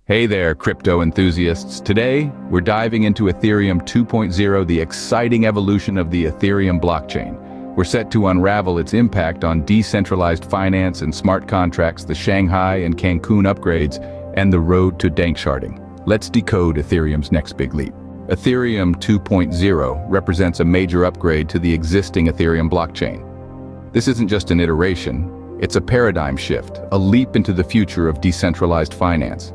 Hey there, crypto enthusiasts. Today, we're diving into Ethereum 2.0, the exciting evolution of the Ethereum blockchain. We're set to unravel its impact on decentralized finance and smart contracts, the Shanghai and Cancun upgrades, and the road to danksharding. Let's decode Ethereum's next big leap. Ethereum 2.0 represents a major upgrade to the existing Ethereum blockchain. This isn't just an iteration, it's a paradigm shift, a leap into the future of decentralized finance.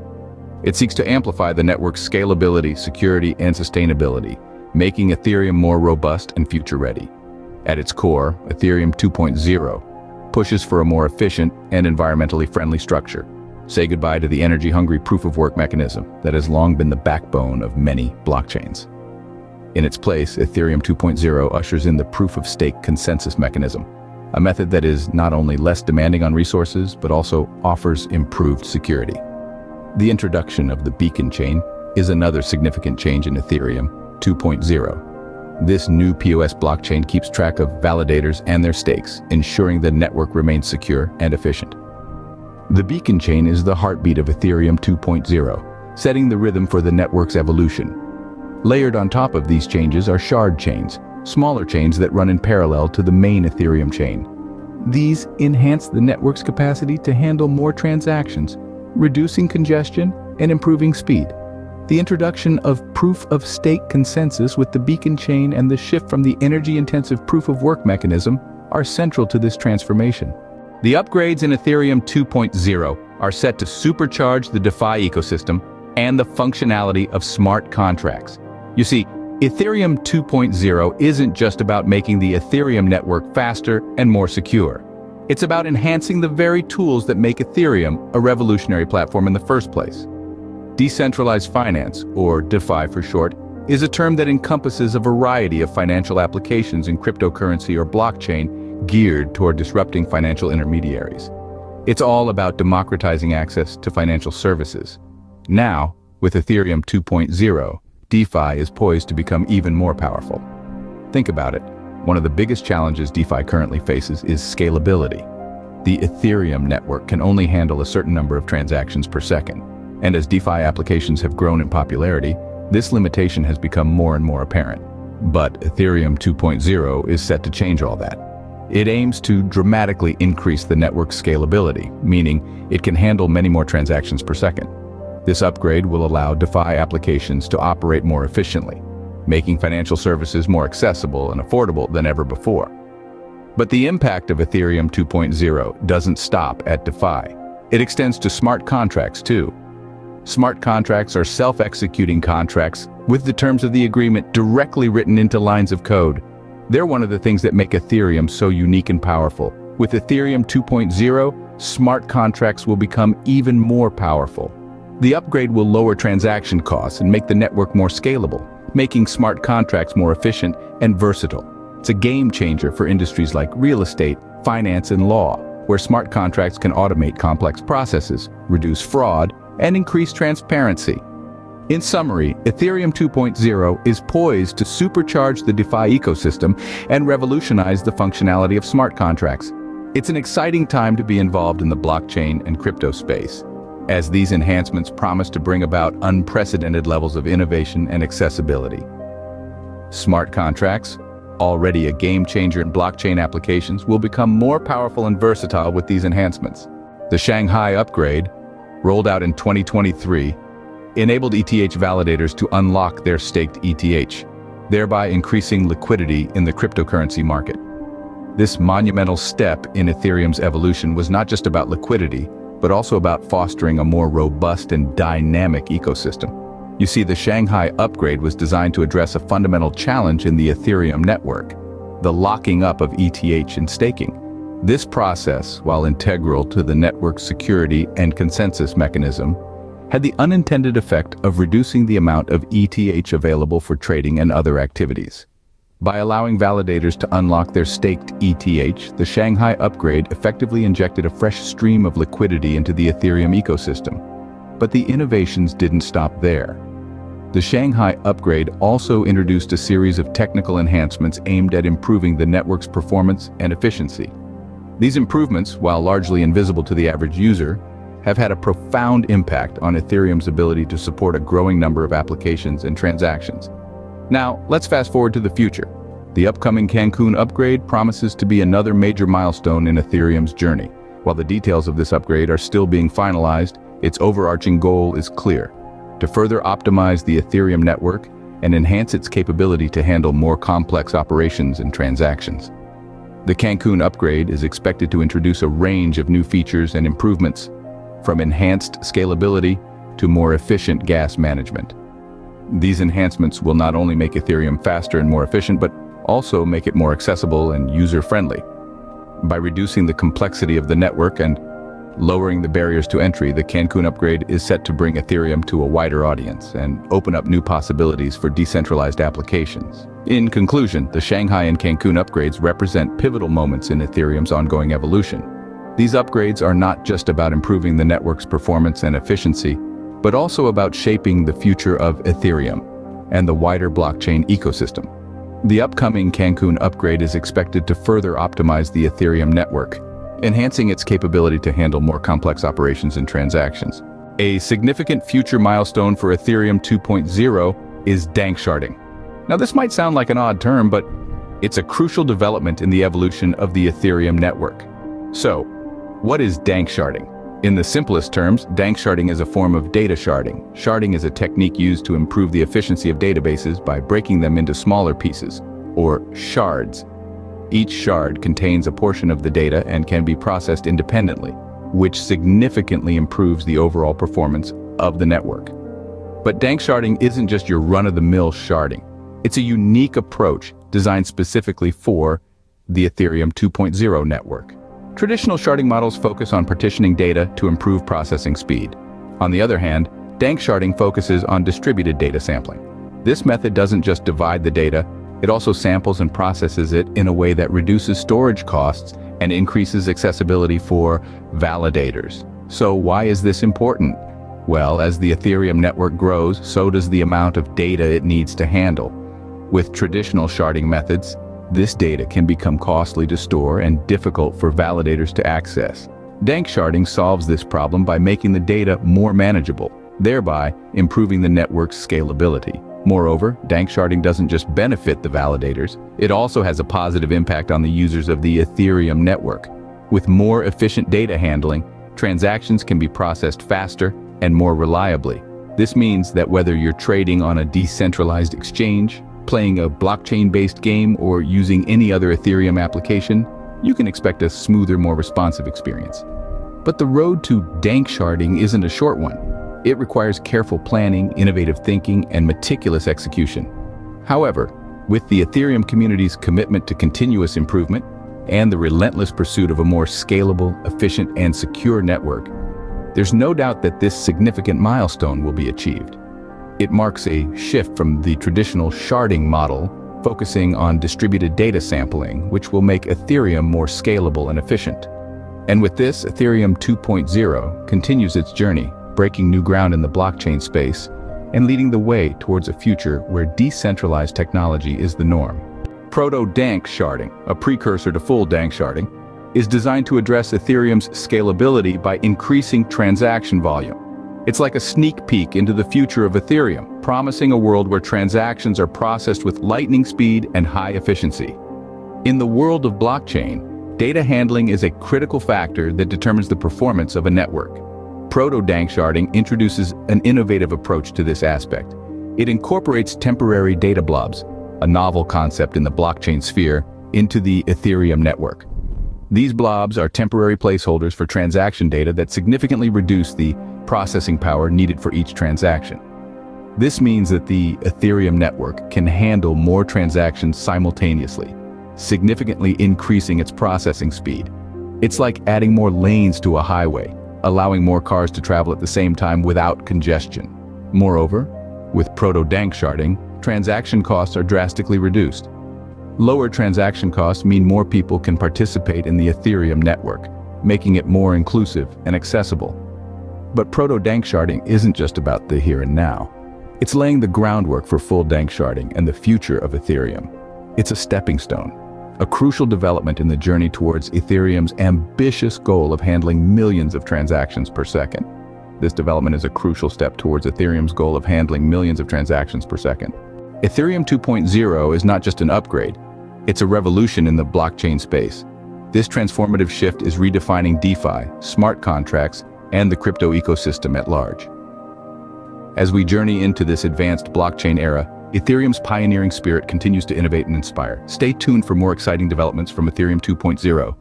It seeks to amplify the network's scalability, security, and sustainability, making Ethereum more robust and future-ready. At its core, Ethereum 2.0 pushes for a more efficient and environmentally friendly structure. Say goodbye to the energy-hungry proof-of-work mechanism that has long been the backbone of many blockchains. In its place, Ethereum 2.0 ushers in the proof-of-stake consensus mechanism, a method that is not only less demanding on resources, but also offers improved security. The introduction of the beacon chain is another significant change in Ethereum 2.0. This new POS blockchain keeps track of validators and their stakes, ensuring the network remains secure and efficient. The beacon chain is the heartbeat of Ethereum 2.0, setting the rhythm for the network's evolution. Layered on top of these changes are shard chains, smaller chains that run in parallel to the main Ethereum chain. These enhance the network's capacity to handle more transactions, reducing congestion and improving speed. The introduction of proof-of-stake consensus with the beacon chain and the shift from the energy-intensive proof-of-work mechanism are central to this transformation. The upgrades in Ethereum 2.0 are set to supercharge the DeFi ecosystem and the functionality of smart contracts. You see, Ethereum 2.0 isn't just about making the Ethereum network faster and more secure. It's about enhancing the very tools that make Ethereum a revolutionary platform in the first place. Decentralized finance, or DeFi for short, is a term that encompasses a variety of financial applications in cryptocurrency or blockchain geared toward disrupting financial intermediaries. It's all about democratizing access to financial services. Now, with Ethereum 2.0, DeFi is poised to become even more powerful. Think about it. One of the biggest challenges DeFi currently faces is scalability. The Ethereum network can only handle a certain number of transactions per second, and as DeFi applications have grown in popularity, this limitation has become more and more apparent. But Ethereum 2.0 is set to change all that. It aims to dramatically increase the network's scalability, meaning it can handle many more transactions per second. This upgrade will allow DeFi applications to operate more efficiently, making financial services more accessible and affordable than ever before. But the impact of Ethereum 2.0 doesn't stop at DeFi. It extends to smart contracts too. Smart contracts are self-executing contracts with the terms of the agreement directly written into lines of code. They're one of the things that make Ethereum so unique and powerful. With Ethereum 2.0, smart contracts will become even more powerful. The upgrade will lower transaction costs and make the network more scalable, making smart contracts more efficient and versatile. It's a game changer for industries like real estate, finance, and law, where smart contracts can automate complex processes, reduce fraud, and increase transparency. In summary, Ethereum 2.0 is poised to supercharge the DeFi ecosystem and revolutionize the functionality of smart contracts. It's an exciting time to be involved in the blockchain and crypto space, as these enhancements promise to bring about unprecedented levels of innovation and accessibility. Smart contracts, already a game changer in blockchain applications, will become more powerful and versatile with these enhancements. The Shanghai upgrade, rolled out in 2023, enabled ETH validators to unlock their staked ETH, thereby increasing liquidity in the cryptocurrency market. This monumental step in Ethereum's evolution was not just about liquidity, but also about fostering a more robust and dynamic ecosystem. You see, the Shanghai upgrade was designed to address a fundamental challenge in the Ethereum network, the locking up of ETH and staking. This process, while integral to the network's security and consensus mechanism, had the unintended effect of reducing the amount of ETH available for trading and other activities. By allowing validators to unlock their staked ETH, the Shanghai upgrade effectively injected a fresh stream of liquidity into the Ethereum ecosystem. But the innovations didn't stop there. The Shanghai upgrade also introduced a series of technical enhancements aimed at improving the network's performance and efficiency. These improvements, while largely invisible to the average user, have had a profound impact on Ethereum's ability to support a growing number of applications and transactions. Now, let's fast forward to the future. The upcoming Cancun upgrade promises to be another major milestone in Ethereum's journey. While the details of this upgrade are still being finalized, its overarching goal is clear: to further optimize the Ethereum network and enhance its capability to handle more complex operations and transactions. The Cancun upgrade is expected to introduce a range of new features and improvements, from enhanced scalability to more efficient gas management. These enhancements will not only make Ethereum faster and more efficient, but also make it more accessible and user-friendly. By reducing the complexity of the network and lowering the barriers to entry, the Cancun upgrade is set to bring Ethereum to a wider audience and open up new possibilities for decentralized applications. In conclusion, the Shanghai and Cancun upgrades represent pivotal moments in Ethereum's ongoing evolution. These upgrades are not just about improving the network's performance and efficiency, but also about shaping the future of Ethereum and the wider blockchain ecosystem. The upcoming Cancun upgrade is expected to further optimize the Ethereum network, enhancing its capability to handle more complex operations and transactions. A significant future milestone for Ethereum 2.0 is danksharding. Now, this might sound like an odd term, but it's a crucial development in the evolution of the Ethereum network. So, what is danksharding? In the simplest terms, danksharding is a form of data sharding. Sharding is a technique used to improve the efficiency of databases by breaking them into smaller pieces, or shards. Each shard contains a portion of the data and can be processed independently, which significantly improves the overall performance of the network. But danksharding isn't just your run-of-the-mill sharding. It's a unique approach designed specifically for the Ethereum 2.0 network. Traditional sharding models focus on partitioning data to improve processing speed. On the other hand, danksharding focuses on distributed data sampling. This method doesn't just divide the data, it also samples and processes it in a way that reduces storage costs and increases accessibility for validators. So why is this important? Well, as the Ethereum network grows, so does the amount of data it needs to handle. With traditional sharding methods, this data can become costly to store and difficult for validators to access. Danksharding solves this problem by making the data more manageable, thereby improving the network's scalability. Moreover, danksharding doesn't just benefit the validators, it also has a positive impact on the users of the Ethereum network. With more efficient data handling, transactions can be processed faster and more reliably. This means that whether you're trading on a decentralized exchange, playing a blockchain-based game, or using any other Ethereum application, you can expect a smoother, more responsive experience. But the road to danksharding isn't a short one. It requires careful planning, innovative thinking, and meticulous execution. However, with the Ethereum community's commitment to continuous improvement and the relentless pursuit of a more scalable, efficient, and secure network, there's no doubt that this significant milestone will be achieved. It marks a shift from the traditional sharding model, focusing on distributed data sampling, which will make Ethereum more scalable and efficient. And with this, Ethereum 2.0 continues its journey, breaking new ground in the blockchain space and leading the way towards a future where decentralized technology is the norm. Proto-danksharding, a precursor to full danksharding, is designed to address Ethereum's scalability by increasing transaction volume. It's like a sneak peek into the future of Ethereum, promising a world where transactions are processed with lightning speed and high efficiency. In the world of blockchain, data handling is a critical factor that determines the performance of a network. Proto-danksharding introduces an innovative approach to this aspect. It incorporates temporary data blobs, a novel concept in the blockchain sphere, into the Ethereum network. These blobs are temporary placeholders for transaction data that significantly reduce the processing power needed for each transaction. This means that the Ethereum network can handle more transactions simultaneously, significantly increasing its processing speed. It's like adding more lanes to a highway, allowing more cars to travel at the same time without congestion. Moreover, with proto-danksharding, transaction costs are drastically reduced. Lower transaction costs mean more people can participate in the Ethereum network, making it more inclusive and accessible. But proto-danksharding isn't just about the here and now. It's laying the groundwork for full danksharding and the future of Ethereum. It's a stepping stone, a crucial development in the journey towards Ethereum's ambitious goal of handling millions of transactions per second. This development is a crucial step towards Ethereum's goal of handling millions of transactions per second. Ethereum 2.0 is not just an upgrade, it's a revolution in the blockchain space. This transformative shift is redefining DeFi, smart contracts, and the crypto ecosystem at large. As we journey into this advanced blockchain era, Ethereum's pioneering spirit continues to innovate and inspire. Stay tuned for more exciting developments from Ethereum 2.0.